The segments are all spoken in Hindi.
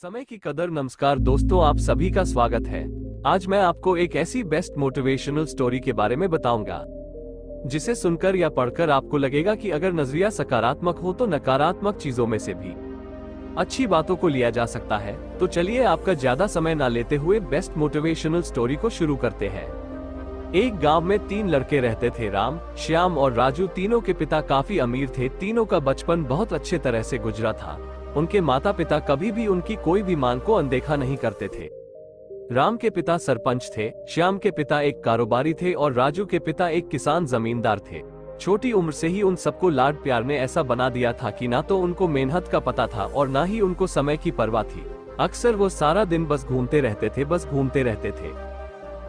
समय की कदर। नमस्कार दोस्तों, आप सभी का स्वागत है। आज मैं आपको एक ऐसी बेस्ट मोटिवेशनल स्टोरी के बारे में बताऊंगा जिसे सुनकर या पढ़कर आपको लगेगा कि अगर नजरिया सकारात्मक हो तो नकारात्मक चीजों में से भी अच्छी बातों को लिया जा सकता है। तो चलिए आपका ज्यादा समय ना लेते हुए बेस्ट मोटिवेशनल स्टोरी को शुरू करते हैं। एक गांव में 3 लड़के रहते थे, राम, श्याम और राजू। तीनों के पिता काफी अमीर थे। तीनों का बचपन बहुत अच्छे तरह से गुजरा था। उनके माता पिता कभी भी उनकी कोई भी मांग को अनदेखा नहीं करते थे। राम के पिता सरपंच थे, श्याम के पिता एक कारोबारी थे और राजू के पिता एक किसान जमींदार थे। छोटी उम्र से ही उन सबको लाड प्यार ने ऐसा बना दिया था कि ना तो उनको मेहनत का पता था और ना ही उनको समय की परवाह थी। अक्सर वो सारा दिन बस घूमते रहते थे।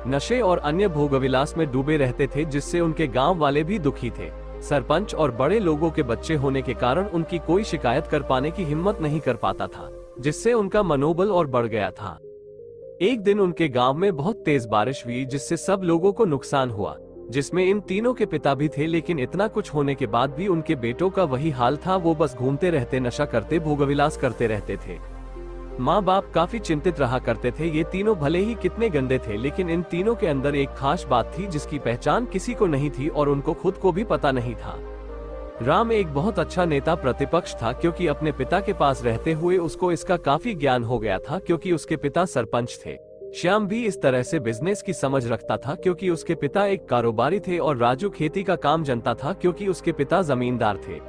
नशे और अन्य भोगविलास में डूबे रहते थे, जिससे उनके गांव वाले भी दुखी थे। सरपंच और बड़े लोगों के बच्चे होने के कारण उनकी कोई शिकायत कर पाने की हिम्मत नहीं कर पाता था, जिससे उनका मनोबल और बढ़ गया था। एक दिन उनके गांव में बहुत तेज बारिश हुई, जिससे सब लोगों को नुकसान हुआ, जिसमें इन तीनों के पिता भी थे। लेकिन इतना कुछ होने के बाद भी उनके बेटों का वही हाल था। वो बस घूमते रहते, नशा करते, भोगविलास करते रहते थे। माँ बाप काफी चिंतित रहा करते थे। ये तीनों भले ही कितने गंदे थे, लेकिन इन तीनों के अंदर एक खास बात थी जिसकी पहचान किसी को नहीं थी और उनको खुद को भी पता नहीं था। राम एक बहुत अच्छा नेता प्रतिपक्ष था, क्योंकि अपने पिता के पास रहते हुए उसको इसका काफी ज्ञान हो गया था, क्योंकि उसके पिता सरपंच थे। श्याम भी इस तरह से बिजनेस की समझ रखता था, क्योंकि उसके पिता एक कारोबारी थे। और राजू खेती का काम जानता था, क्योंकि उसके पिता जमींदार थे।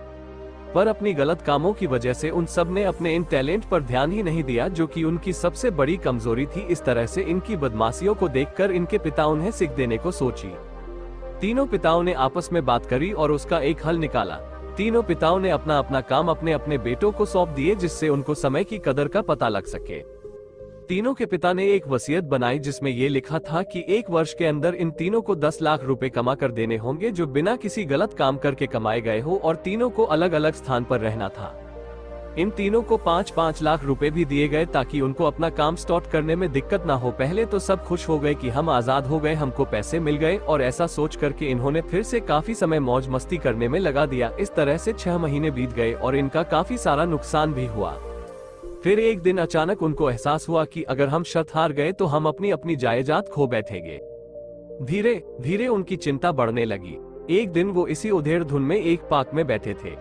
पर अपनी गलत कामों की वजह से उन सब ने अपने इन टैलेंट पर ध्यान ही नहीं दिया, जो कि उनकी सबसे बड़ी कमजोरी थी। इस तरह से इनकी बदमाशियों को देखकर इनके पिता उन्हें सीख देने को सोची। तीनों पिताओं ने आपस में बात करी और उसका एक हल निकाला। तीनों पिताओं ने अपना अपना काम अपने अपने बेटों को सौंप दिए, जिससे उनको समय की कदर का पता लग सके। तीनों के पिता ने एक वसीयत बनाई, जिसमें ये लिखा था कि 1 वर्ष के अंदर इन तीनों को 10 लाख रुपए कमा कर देने होंगे, जो बिना किसी गलत काम करके कमाए गए हो, और तीनों को अलग अलग स्थान पर रहना था। इन तीनों को 5-5 लाख रुपए भी दिए गए, ताकि उनको अपना काम स्टार्ट करने में दिक्कत ना हो। पहले तो सब खुश हो गए कि हम आजाद हो गए, हमको पैसे मिल गए, और ऐसा सोच करके इन्होंने फिर से काफी समय मौज मस्ती करने में लगा दिया। इस तरह से 6 महीने बीत गए और इनका काफी सारा नुकसान भी हुआ। फिर एक दिन अचानक उनको एहसास हुआ कि अगर हम शर्त हार गए तो हम अपनी अपनी जायदाद खो बैठेंगे। धीरे धीरे उनकी चिंता बढ़ने लगी। एक दिन वो इसी उधेड़ धुन में एक पार्क में बैठे थे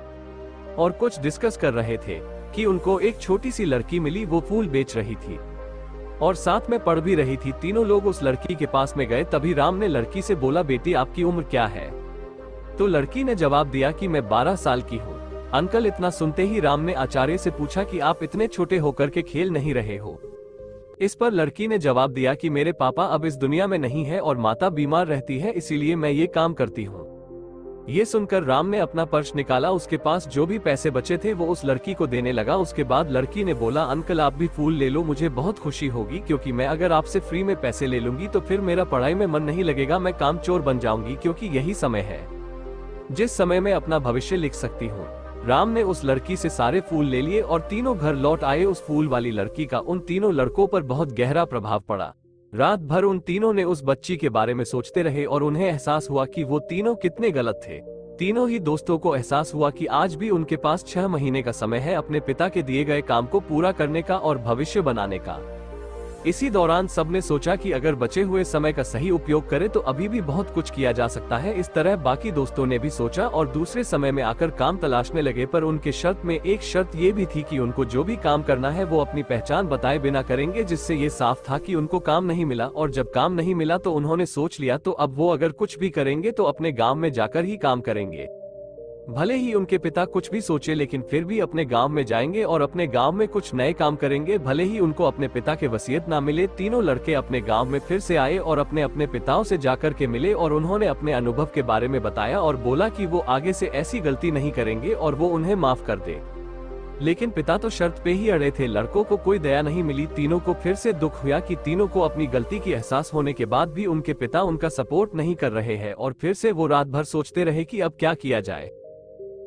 और कुछ डिस्कस कर रहे थे कि उनको एक छोटी सी लड़की मिली। वो फूल बेच रही थी और साथ में पढ़ भी रही थी। तीनों लोग उस लड़की के पास में गए। तभी राम ने लड़की से बोला, बेटी आपकी उम्र क्या है? तो लड़की ने जवाब दिया कि मैं 12 साल की हूँ। अंकल, इतना सुनते ही राम ने आचार्य से पूछा कि आप इतने छोटे होकर के खेल नहीं रहे हो? इस पर लड़की ने जवाब दिया कि मेरे पापा अब इस दुनिया में नहीं है और माता बीमार रहती है, इसीलिए मैं ये काम करती हूँ। ये सुनकर राम ने अपना पर्स निकाला। उसके पास जो भी पैसे बचे थे वो उस लड़की को देने लगा। उसके बाद लड़की ने बोला, अंकल आप भी फूल ले लो, मुझे बहुत खुशी होगी, क्योंकि मैं अगर आपसे फ्री में पैसे ले लूंगी तो फिर मेरा पढ़ाई में मन नहीं लगेगा, मैं कामचोर बन जाऊंगी, क्योंकि यही समय है जिस समय मैं अपना भविष्य लिख सकती हूँ। राम ने उस लड़की से सारे फूल ले लिए और तीनों घर लौट आए। उस फूल वाली लड़की का उन तीनों लड़कों पर बहुत गहरा प्रभाव पड़ा। रात भर उन तीनों ने उस बच्ची के बारे में सोचते रहे और उन्हें एहसास हुआ कि वो तीनों कितने गलत थे। तीनों ही दोस्तों को एहसास हुआ कि आज भी उनके पास 6 महीने का समय है अपने पिता के दिए गए काम को पूरा करने का और भविष्य बनाने का। इसी दौरान सबने सोचा कि अगर बचे हुए समय का सही उपयोग करें तो अभी भी बहुत कुछ किया जा सकता है। इस तरह बाकी दोस्तों ने भी सोचा और दूसरे समय में आकर काम तलाशने लगे। पर उनके शर्त में एक शर्त ये भी थी कि उनको जो भी काम करना है वो अपनी पहचान बताए बिना करेंगे, जिससे ये साफ था कि उनको काम नहीं मिला। और जब काम नहीं मिला तो उन्होंने सोच लिया तो अब वो अगर कुछ भी करेंगे तो अपने गाँव में जाकर ही काम करेंगे। भले ही उनके पिता कुछ भी सोचे, लेकिन फिर भी अपने गांव में जाएंगे और अपने गांव में कुछ नए काम करेंगे, भले ही उनको अपने पिता के वसीयत ना मिले। तीनों लड़के अपने गांव में फिर से आए और अपने अपने पिताओं से जाकर के मिले और उन्होंने अपने अनुभव के बारे में बताया और बोला कि वो आगे से ऐसी गलती नहीं करेंगे और वो उन्हें माफ कर दे। लेकिन पिता तो शर्त पे ही अड़े थे। लड़कों को कोई दया नहीं मिली। तीनों को फिर से दुख हुआ कि तीनों को अपनी गलती की एहसास होने के बाद भी उनके पिता उनका सपोर्ट नहीं कर रहे हैं, और फिर से वो रात भर सोचते रहे कि अब क्या किया जाए।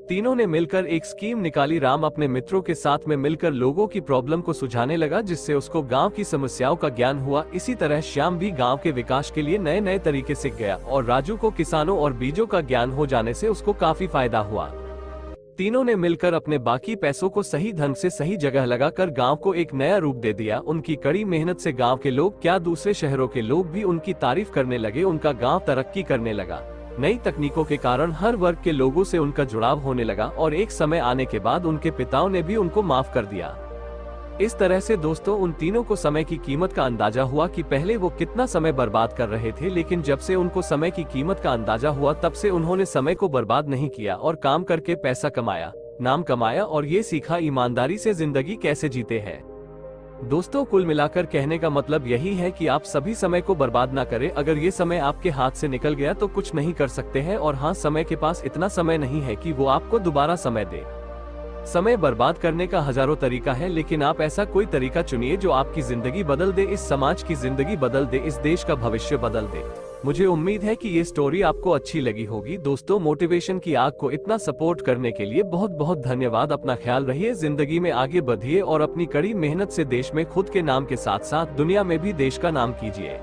तीनों ने मिलकर एक स्कीम निकाली। राम अपने मित्रों के साथ में मिलकर लोगों की प्रॉब्लम को सुझाने लगा, जिससे उसको गांव की समस्याओं का ज्ञान हुआ। इसी तरह श्याम भी गांव के विकास के लिए नए नए तरीके सीख गया और राजू को किसानों और बीजों का ज्ञान हो जाने से उसको काफी फायदा हुआ। तीनों ने मिलकर अपने बाकी पैसों को सही ढंग से सही जगह लगाकर गांव को एक नया रूप दे दिया। उनकी कड़ी मेहनत से गांव के लोग क्या दूसरे शहरों के लोग भी उनकी तारीफ करने लगे। उनका गांव तरक्की करने लगा। नई तकनीकों के कारण हर वर्ग के लोगों से उनका जुड़ाव होने लगा और एक समय आने के बाद उनके पिताओं ने भी उनको माफ कर दिया। इस तरह से दोस्तों उन तीनों को समय की कीमत का अंदाजा हुआ कि पहले वो कितना समय बर्बाद कर रहे थे, लेकिन जब से उनको समय की कीमत का अंदाजा हुआ तब से उन्होंने समय को बर्बाद नहीं किया और काम करके पैसा कमाया, नाम कमाया और ये सीखा ईमानदारी से जिंदगी कैसे जीते हैं। दोस्तों कुल मिलाकर कहने का मतलब यही है कि आप सभी समय को बर्बाद ना करें। अगर ये समय आपके हाथ से निकल गया तो कुछ नहीं कर सकते हैं, और हाँ, समय के पास इतना समय नहीं है कि वो आपको दोबारा समय दे। समय बर्बाद करने का हजारों तरीका है, लेकिन आप ऐसा कोई तरीका चुनिए जो आपकी जिंदगी बदल दे, इस समाज की जिंदगी बदल दे, इस देश का भविष्य बदल दे। मुझे उम्मीद है कि ये स्टोरी आपको अच्छी लगी होगी। दोस्तों मोटिवेशन की आग को इतना सपोर्ट करने के लिए बहुत बहुत धन्यवाद। अपना ख्याल रखिए, जिंदगी में आगे बढ़िए और अपनी कड़ी मेहनत से देश में खुद के नाम के साथ साथ दुनिया में भी देश का नाम कीजिए।